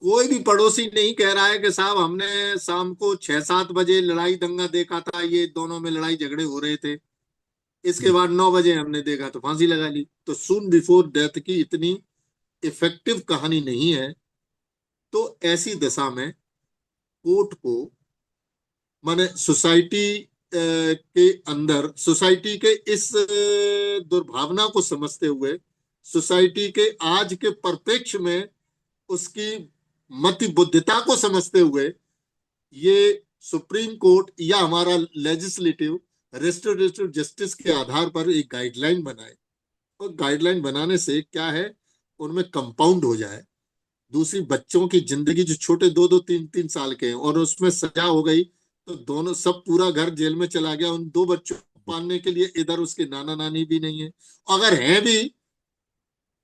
कोई भी पड़ोसी नहीं कह रहा है कि साहब हमने शाम को 6-7 बजे लड़ाई दंगा देखा था, ये दोनों में लड़ाई झगड़े हो रहे थे, इसके जी बाद 9 बजे हमने देखा तो फांसी लगा ली। तो सून बिफोर डेथ की इतनी इफेक्टिव कहानी नहीं है। तो ऐसी दशा में कोर्ट को, माने सोसाइटी के अंदर, सोसाइटी के इस दुर्भावना को समझते हुए, सोसाइटी के आज के परिप्रेक्ष्य में उसकी मति बुद्धिता को समझते हुए, ये सुप्रीम कोर्ट या हमारा लेजिस्लेटिव रेस्टोरेटिव जस्टिस के आधार पर एक गाइडलाइन बनाए। और गाइडलाइन बनाने से क्या है, उनमें कंपाउंड हो जाए। दूसरी, बच्चों की जिंदगी जो छोटे 2-2 3-3 साल के हैं, और उसमें सजा हो गई, तो दोनों सब पूरा घर जेल में चला गया। उन दो बच्चों को पालने के लिए इधर उसके नाना नानी भी नहीं है, अगर है भी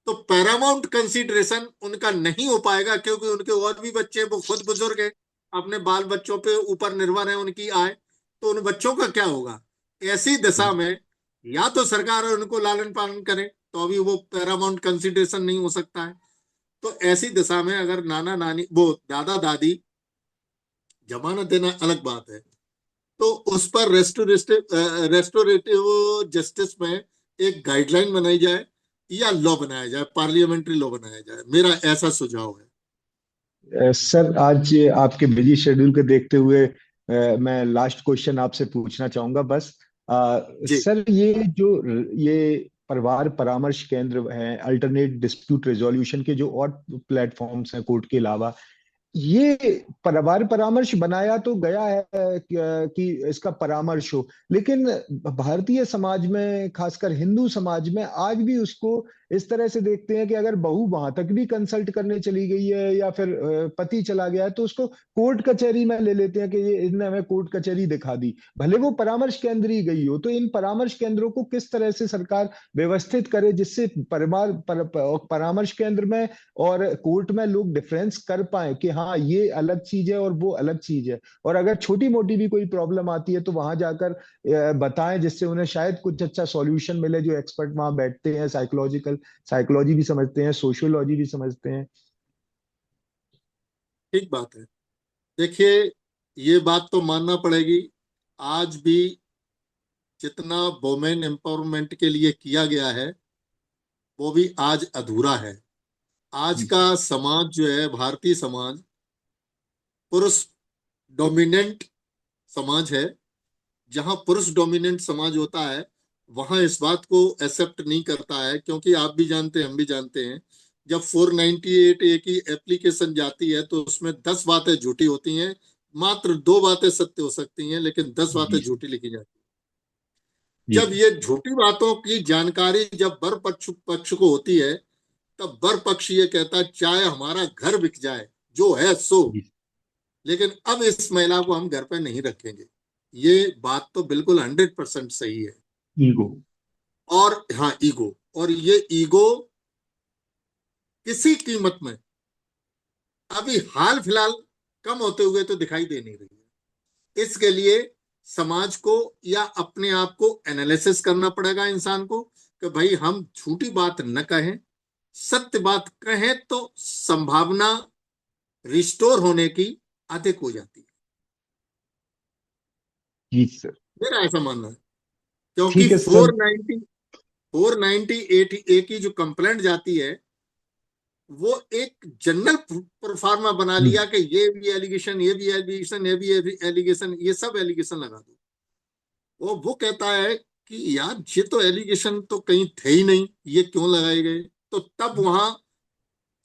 तो पैरामाउंट कंसीडरेशन उनका नहीं हो पाएगा, क्योंकि उनके और भी बच्चे, वो खुद बुजुर्ग है, अपने बाल बच्चों पे ऊपर निर्भर है उनकी आय, तो उन बच्चों का क्या होगा। ऐसी दशा में या तो सरकार उनको लालन पालन करे, तो अभी वो पैरामाउंट कंसीडरेशन नहीं हो सकता है। तो ऐसी दशा में अगर नाना नानी, वो दादा दादी, जमानत देना अलग बात है, तो उस पर रेस्टोरेटिव जस्टिस में एक गाइडलाइन बनाई जाए या लॉ बनाया जाए, पार्लियामेंट्री लॉ बनाया जाए, मेरा ऐसा सुझाव है। सर, आज आपके बिजी शेड्यूल को देखते हुए मैं लास्ट क्वेश्चन आपसे पूछना चाहूंगा बस। जी। सर, ये परिवार परामर्श केंद्र हैं, अल्टरनेट डिस्प्यूट रेजोल्यूशन के जो और प्लेटफॉर्म्स हैं कोर्ट के अलावा, ये परिवार परामर्श बनाया तो गया है कि इसका परामर्श हो, लेकिन भारतीय समाज में, खासकर हिंदू समाज में, आज भी उसको इस तरह से देखते हैं कि अगर बहू वहां तक भी कंसल्ट करने चली गई है या फिर पति चला गया है तो उसको कोर्ट कचहरी में ले लेते हैं कि ये इसने हमें कोर्ट कचहरी दिखा दी, भले वो परामर्श केंद्र ही गई हो। तो इन परामर्श केंद्रों को किस तरह से सरकार व्यवस्थित करे जिससे परामर्श केंद्र में और कोर्ट में लोग डिफरेंस कर पाए कि हाँ ये अलग चीज है और वो अलग चीज है, और अगर छोटी मोटी भी कोई प्रॉब्लम आती है तो वहां जाकर बताएं, जिससे उन्हें शायद कुछ अच्छा सॉल्यूशन मिले। जो एक्सपर्ट वहां बैठते हैं, साइकोलॉजी भी समझते हैं, सोशियोलॉजी भी समझते हैं। ठीक बात है। देखिए, ये बात तो मानना पड़ेगी, आज भी जितना वुमेन एम्पावरमेंट के लिए किया गया है वो भी आज अधूरा है। आज जी का सर। समाज जो है, भारतीय समाज, पुरुष डोमिनेंट समाज है। जहां पुरुष डोमिनेंट समाज होता है वहां इस बात को एक्सेप्ट नहीं करता है, क्योंकि आप भी जानते हैं, हम भी जानते हैं, जब 498 ए की एप्लीकेशन जाती है तो उसमें 10 बातें झूठी होती हैं, मात्र 2 बातें सत्य हो सकती हैं, लेकिन 10 बातें जी सर। झूठी लिखी जाती हैं। जी जब सर। ये झूठी बातों की जानकारी जब वर पक्ष को होती है, तब वर पक्ष ये कहता है चाहे हमारा घर बिक जाए, जो है सो, जी। लेकिन अब इस महिला को हम घर पे नहीं रखेंगे। ये बात तो बिल्कुल 100% सही है। ईगो। और हाँ, ईगो, और ये ईगो किसी कीमत में अभी हाल फिलहाल कम होते हुए तो दिखाई दे नहीं रही है। इसके लिए समाज को या अपने आप को एनालिसिस करना पड़ेगा इंसान को, कि भाई हम झूठी बात न कहें, सत्य बात कहें तो संभावना रिस्टोर होने की अधिक हो जाती है। जी सर। मेरा ऐसा मानना है, क्योंकि ठीक है सर। 498 ए की जो कंप्लेंट जाती है, वो एक जनरल प्रोफार्मा बना हम्म। लिया कि ये भी एलिगेशन, ये भी एलिगेशन, ये भी एलिगेशन, ये सब एलिगेशन लगा दो। वो कहता है कि यार ये तो एलिगेशन तो कहीं थे ही नहीं, ये क्यों लगाए गए? तो तब वहां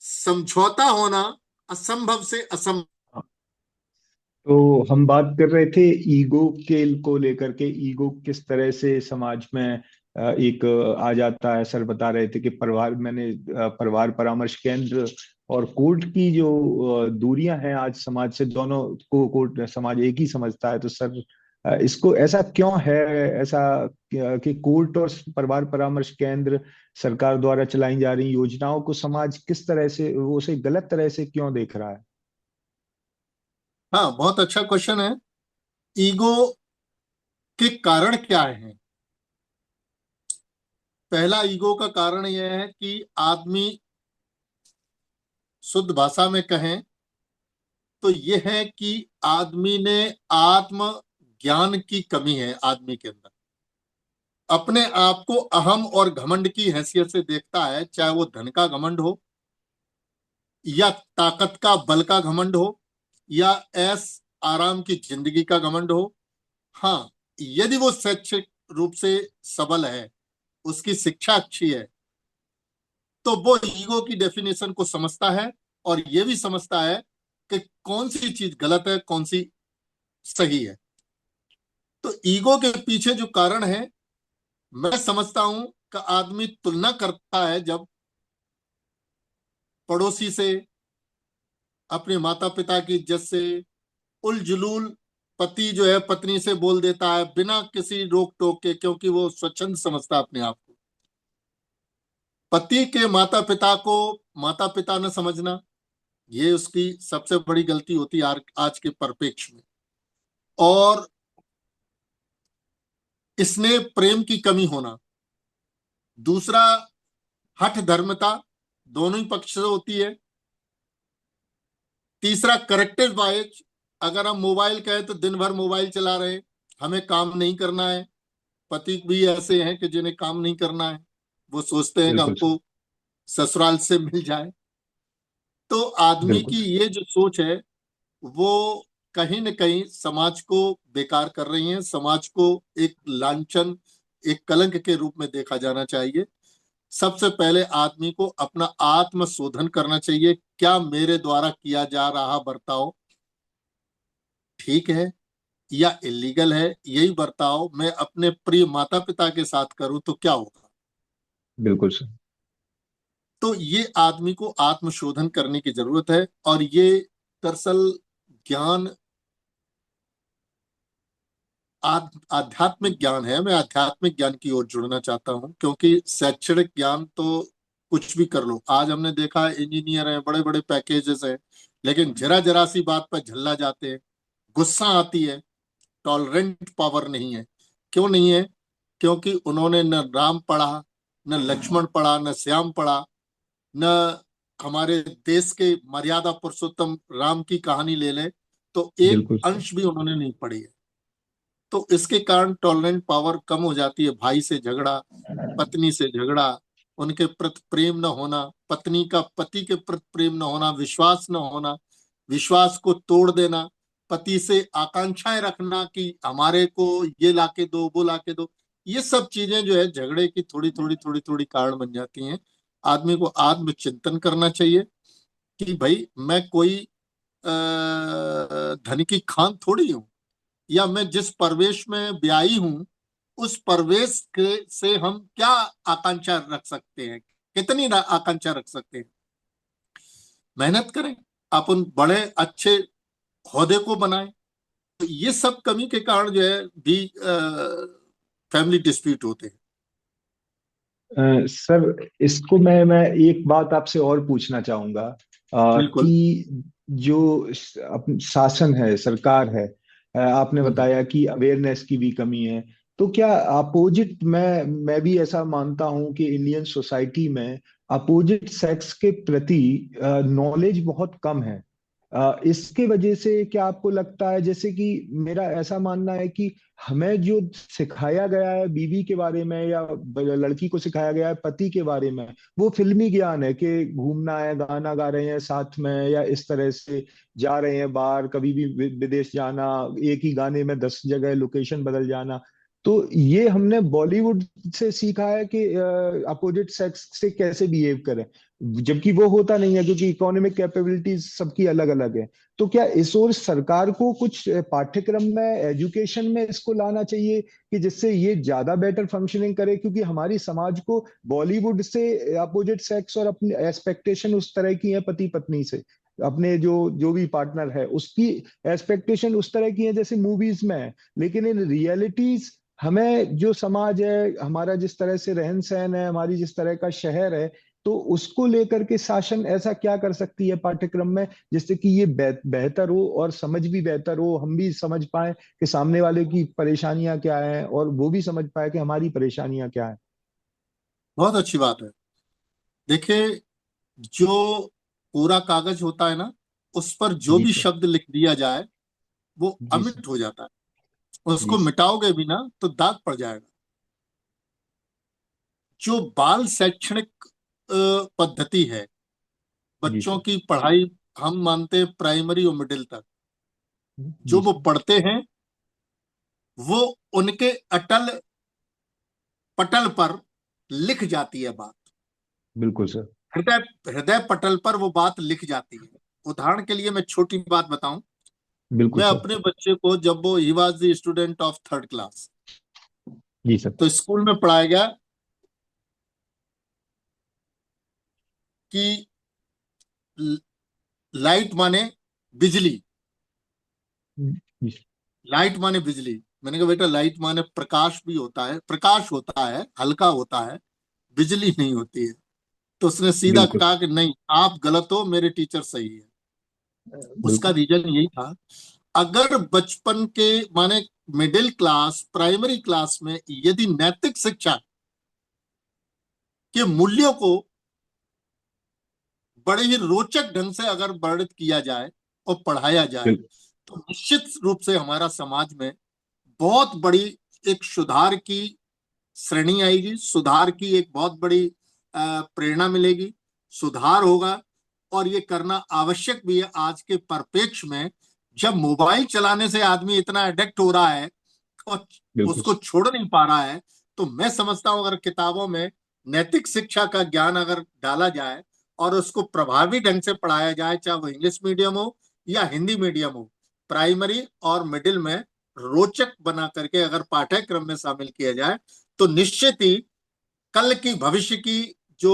समझौता होना असंभव से असंभव। तो हम बात कर रहे थे ईगो के को लेकर के, ईगो किस तरह से समाज में एक आ जाता है। सर बता रहे थे कि परिवार परामर्श केंद्र और कोर्ट की जो दूरियां हैं आज समाज से, दोनों को कोर्ट समाज एक ही समझता है। तो सर, इसको ऐसा क्यों है, ऐसा कि कोर्ट और परिवार परामर्श केंद्र सरकार द्वारा चलाई जा रही योजनाओं को समाज किस तरह से, वो उसे गलत तरह से क्यों देख रहा है? हाँ, बहुत अच्छा क्वेश्चन है। ईगो के कारण क्या है? पहला ईगो का कारण यह है कि आदमी, शुद्ध भाषा में कहें तो यह है कि आदमी ने आत्म ज्ञान की कमी है आदमी के अंदर। अपने आप को अहम और घमंड की हैसियत से देखता है, चाहे वो धन का घमंड हो, या ताकत का बल का घमंड हो, या ऐस आराम की जिंदगी का घमंड हो। हाँ, यदि वो शैक्षिक रूप से सबल है, उसकी शिक्षा अच्छी है, तो वो ईगो की डेफिनेशन को समझता है, और ये भी समझता है कि कौन सी चीज गलत है, कौन सी सही है। तो ईगो के पीछे जो कारण है, मैं समझता हूं कि आदमी तुलना करता है जब पड़ोसी से, अपने माता पिता की इज्जत से, उलझुल पति जो है पत्नी से बोल देता है बिना किसी रोक टोक के, क्योंकि वो स्वच्छंद समझता है अपने आप को। पति के माता पिता को माता पिता न समझना, ये उसकी सबसे बड़ी गलती होती है आज के परिप्रेक्ष्य में। और इसमें प्रेम की कमी होना। दूसरा, हठ धर्मता, दोनों ही पक्ष से होती है। तीसरा, करेक्टेड बायज, अगर हम मोबाइल कहें तो दिन भर मोबाइल चला रहे, हमें काम नहीं करना है। पति भी ऐसे हैं कि जिन्हें काम नहीं करना है, वो सोचते हैं कि बिल्कुल सर। हमको ससुराल से मिल जाए। तो आदमी बिल्कुल की सर। ये जो सोच है वो कहीं न कहीं समाज को बेकार कर रही है। समाज को एक लांछन, एक कलंक के रूप में देखा जाना चाहिए। सबसे पहले आदमी को अपना आत्मशोधन करना चाहिए। क्या मेरे द्वारा किया जा रहा बर्ताव ठीक है या इलीगल है? यही बर्ताव मैं अपने प्रिय माता पिता के साथ करूं तो क्या होगा? बिल्कुल सर। तो ये आदमी को आत्मशोधन करने की जरूरत है। और ये दरअसल ज्ञान आध्यात्मिक ज्ञान है। मैं आध्यात्मिक ज्ञान की ओर जुड़ना चाहता हूं, क्योंकि शैक्षणिक ज्ञान तो कुछ भी कर लो। आज हमने देखा है इंजीनियर हैं, बड़े बड़े पैकेजेस हैं, लेकिन जरा जरा सी बात पर झल्ला जाते हैं, गुस्सा आती है, टॉलरेंट पावर नहीं है। क्यों नहीं है? क्योंकि उन्होंने न राम पढ़ा, न लक्ष्मण पढ़ा, न श्याम पढ़ा, न हमारे देश के मर्यादा पुरुषोत्तम राम की कहानी ले लें तो एक बिल्कुल सर। अंश भी उन्होंने नहीं पढ़ी है। तो इसके कारण टॉलरेंट पावर कम हो जाती है। भाई से झगड़ा, पत्नी से झगड़ा, उनके प्रति प्रेम न होना, पत्नी का पति के प्रति प्रेम न होना, विश्वास न होना, विश्वास को तोड़ देना, पति से आकांक्षाएं रखना कि हमारे को ये लाके दो, वो लाके दो। ये सब चीजें जो है झगड़े की थोड़ी थोड़ी थोड़ी थोड़ी कारण बन जाती हैं। आदमी को आत्मचिंतन करना चाहिए कि भाई मैं कोई धन की खान थोड़ी हूं, या मैं जिस परिवेश में ब्याही हूं उस परिवेश के से हम क्या आकांक्षा रख सकते हैं, कितनी आकांक्षा रख सकते हैं। मेहनत करें, अपन बड़े अच्छे ओहदे को बनाएं। तो ये सब कमी के कारण जो है भी फैमिली डिस्प्यूट होते हैं। सर इसको मैं एक बात आपसे और पूछना चाहूंगा बिल्कुल। कि जो शासन है, सरकार है, आपने हम्म। बताया कि अवेयरनेस की भी कमी है। तो क्या अपोजिट, मैं भी ऐसा मानता हूं कि इंडियन सोसाइटी में अपोजिट सेक्स के प्रति नॉलेज बहुत कम है। इसके वजह से क्या आपको लगता है, जैसे कि मेरा ऐसा मानना है कि हमें जो सिखाया गया है बीवी के बारे में, या लड़की को सिखाया गया है पति के बारे में, वो फिल्मी ज्ञान है कि घूमना है, गाना गा रहे हैं साथ में, या इस तरह से जा रहे हैं बाहर, कभी भी विदेश जाना, एक ही गाने में 10 जगह लोकेशन बदल जाना। तो ये हमने बॉलीवुड से सीखा है कि अपोजिट सेक्स से कैसे बिहेव करें, जबकि वो होता नहीं है, क्योंकि इकोनॉमिक कैपेबिलिटीज सबकी अलग अलग है। तो क्या इस ओर सरकार को कुछ पाठ्यक्रम में, एजुकेशन में इसको लाना चाहिए कि जिससे ये ज्यादा बेटर फंक्शनिंग करे, क्योंकि हमारी समाज को बॉलीवुड से अपोजिट सेक्स और अपनी एक्सपेक्टेशन उस तरह की है पति पत्नी से, अपने जो जो भी पार्टनर है उसकी एक्सपेक्टेशन उस तरह की है जैसे मूवीज में है। लेकिन इन रियलिटीज, हमें जो समाज है हमारा, जिस तरह से रहन सहन है, हमारी जिस तरह का शहर है, तो उसको लेकर के शासन ऐसा क्या कर सकती है पाठ्यक्रम में जिससे कि ये बेहतर हो और समझ भी बेहतर हो, हम भी समझ पाए कि सामने वाले की परेशानियां क्या हैं, और वो भी समझ पाए कि हमारी परेशानियां क्या हैं। बहुत अच्छी बात है। देखिए, जो पूरा कागज होता है ना, उस पर जो जी भी सर। शब्द लिख दिया जाए वो जी सर। अमिट हो जाता है। जी उसको सर। मिटाओगे भी ना तो दाग पड़ जाएगा। जो बाल शैक्षणिक पद्धति है, जी बच्चों सर। की पढ़ाई, हम मानते हैं प्राइमरी और मिडिल तक जो जी वो सर। पढ़ते हैं, वो उनके अटल पटल पर लिख जाती है बात। बिल्कुल सर। हृदय हृदय पटल पर वो बात लिख जाती है। उदाहरण के लिए मैं छोटी बात बताऊं। बिल्कुल मैं सर। अपने बच्चे को, जब वो he was the student of third class, जी सर। तो स्कूल में पढ़ाया गया कि लाइट माने बिजली। जी सर। लाइट माने बिजली। मैंने कहा बेटा, लाइट माने प्रकाश भी होता है, प्रकाश होता है, हल्का होता है, बिजली नहीं होती है। तो उसने सीधा बिल्कुल कहा कि नहीं, आप गलत हो, मेरे टीचर सही है। उसका बिल्कुल। रीजन यही था, अगर बचपन के माने मिडिल क्लास, प्राइमरी क्लास में यदि नैतिक शिक्षा के मूल्यों को बड़े ही रोचक ढंग से अगर वर्णित किया जाए और पढ़ाया जाए, बिल्कुल। तो निश्चित रूप से हमारा समाज में बहुत बड़ी एक सुधार की श्रेणी आएगी, सुधार की एक बहुत बड़ी प्रेरणा मिलेगी, सुधार होगा। और ये करना आवश्यक भी है आज के परिप्रेक्ष्य में, जब मोबाइल चलाने से आदमी इतना एडिक्ट हो रहा है और बिल्कुल। उसको छोड़ नहीं पा रहा है। तो मैं समझता हूं अगर किताबों में नैतिक शिक्षा का ज्ञान अगर डाला जाए और उसको प्रभावी ढंग से पढ़ाया जाए, चाहे वो इंग्लिश मीडियम हो या हिंदी मीडियम हो, प्राइमरी और मिडिल में रोचक बना करके अगर पाठ्यक्रम में शामिल किया जाए, तो निश्चित ही कल की भविष्य की जो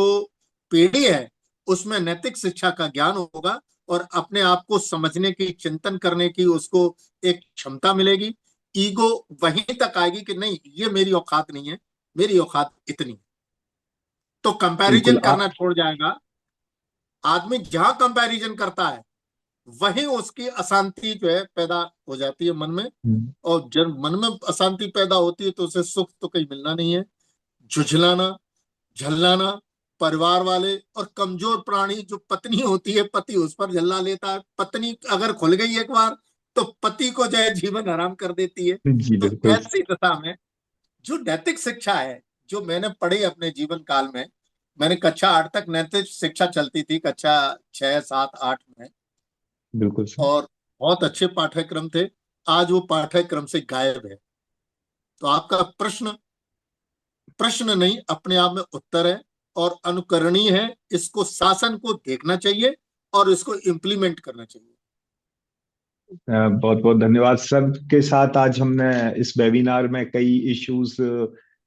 पीढ़ी है उसमें नैतिक शिक्षा का ज्ञान होगा और अपने आप को समझने की, चिंतन करने की उसको एक क्षमता मिलेगी। ईगो वहीं तक आएगी कि नहीं ये मेरी औकात नहीं है, मेरी औकात इतनी। तो कंपैरिजन बिल्कुल करना आप। छोड़ जाएगा। आदमी जहां कंपैरिजन करता है वहीं उसकी अशांति जो है पैदा हो जाती है मन में। हम्म। और जब मन में अशांति पैदा होती है तो उसे सुख तो कहीं मिलना नहीं है। झुझलाना, झल्लाना, परिवार वाले और कमजोर प्राणी जो पत्नी होती है, पति उस पर झल्ला लेता है। पत्नी अगर खुल गई एक बार तो पति को जो है जीवन हराम कर देती है। जी तो बिल्कुल। ऐसी दशा में जो नैतिक शिक्षा है, जो मैंने पढ़ी अपने जीवन काल में, मैंने कक्षा 8 तक नैतिक शिक्षा चलती थी, कक्षा 6, 7, 8 में, बिल्कुल सर। और बहुत अच्छे पाठ्यक्रम थे। आज वो पाठ्यक्रम से गायब है। तो आपका प्रश्न प्रश्न नहीं, अपने आप में उत्तर है और अनुकरणीय है। इसको शासन को देखना चाहिए और इसको इम्प्लीमेंट करना चाहिए। बहुत बहुत धन्यवाद सर। के साथ आज हमने इस वेबिनार में कई इश्यूज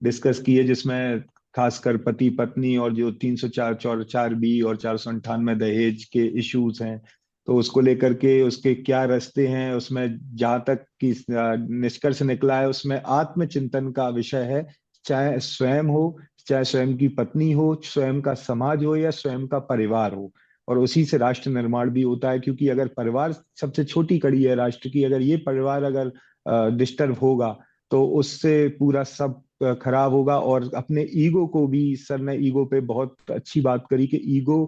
डिस्कस किए, जिसमें खासकर पति पत्नी और जो 304 404 बी और 498 दहेज के इश्यूज हैं, तो उसको लेकर के उसके क्या रास्ते हैं, उसमें जहाँ तक कि निष्कर्ष निकला है उसमें आत्मचिंतन का विषय है। चाहे स्वयं हो, चाहे स्वयं की पत्नी हो, स्वयं का समाज हो या स्वयं का परिवार हो, और उसी से राष्ट्र निर्माण भी होता है। क्योंकि अगर परिवार सबसे छोटी कड़ी है राष्ट्र की, अगर ये परिवार अगर डिस्टर्ब होगा तो उससे पूरा सब खराब होगा। और अपने ईगो को भी, सर ने ईगो पे बहुत अच्छी बात करी कि ईगो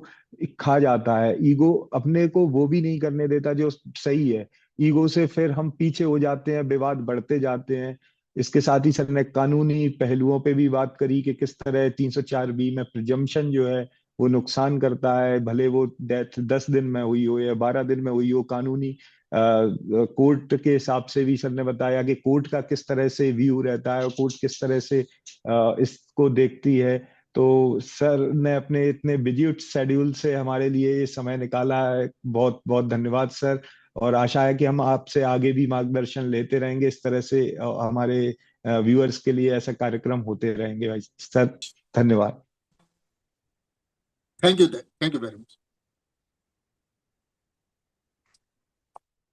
खा जाता है। ईगो अपने को वो भी नहीं करने देता जो सही है। ईगो से फिर हम पीछे हो जाते हैं, विवाद बढ़ते जाते हैं। इसके साथ ही सर ने कानूनी पहलुओं पे भी बात करी कि किस तरह 304 बी में प्रिजम्पशन जो है वो नुकसान करता है, भले वो डेथ 10 दिन में हुई हो या 12 दिन में हुई हो। कानूनी कोर्ट के हिसाब से भी सर ने बताया कि कोर्ट का किस तरह से व्यू रहता है और कोर्ट किस तरह से इसको देखती है। तो सर ने अपने इतने बिजी शेड्यूल से हमारे लिए ये समय निकाला है, बहुत बहुत धन्यवाद सर। और आशा है कि हम आपसे आगे भी मार्गदर्शन लेते रहेंगे इस तरह से, हमारे व्यूअर्स के लिए ऐसा कार्यक्रम होते रहेंगे भाई। सर धन्यवाद। Thank you very much.